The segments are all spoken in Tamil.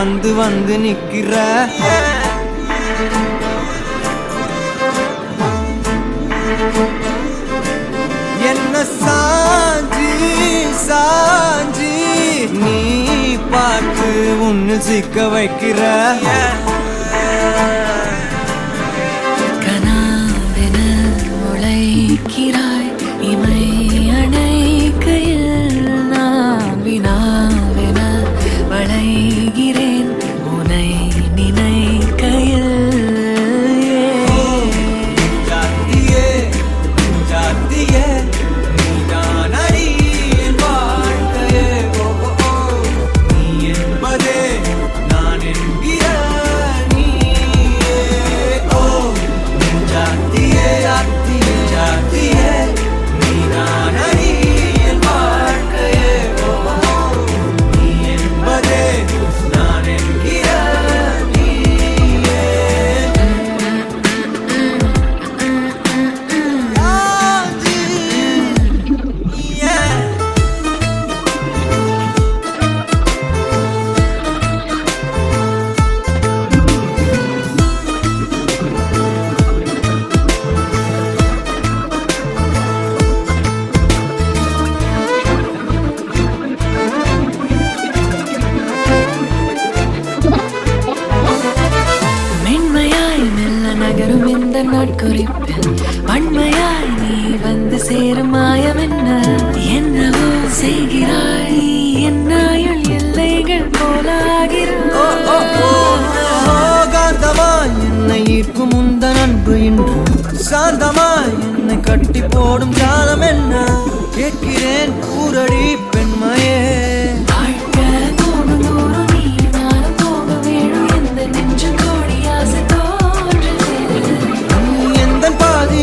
வந்து வந்து நிக்கிற என்ன சாஞ்சி சாஞ்சி நீ பார்த்து உன்னு சிக்க வைக்கிற கனாவென முளைக்கிறாய் இமை அணைக்கையில் நான் வினாவென வளைகிறேன் உனை நினைக்கையில் நகரும் இந்த நாட்குறிப்பில் வன்மையாய் நீ வந்து சேரும் மாயம் என்னவோ செய்கிறாய் என்னாயுள் எல்லைகள் போலாகிறாய் என்னை ஈர்க்கும் முந்த நண்பு இன்று சாந்தமாய் என்னை கட்டி போடும் காலம் என்ன கேட்கிறேன் கூரடி பெண்மையே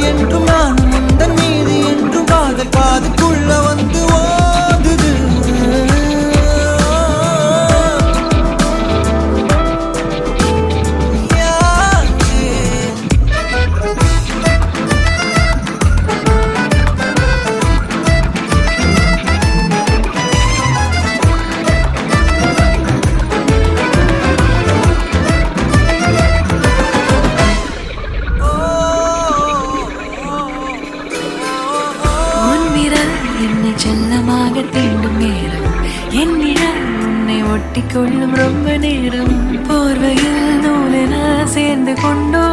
என்றும் நான் முந்தன் மீது என்றும் காதல் பாதுக்குள்ள வந்து ஓதுது என்னை செல்லமாக தீண்டும் நேரம் என் நிழல் உன்னை ஒட்டி கொள்ளும் ரொம்ப நேரம் போர்வையில் நூலென சேர்ந்து கொண்டோ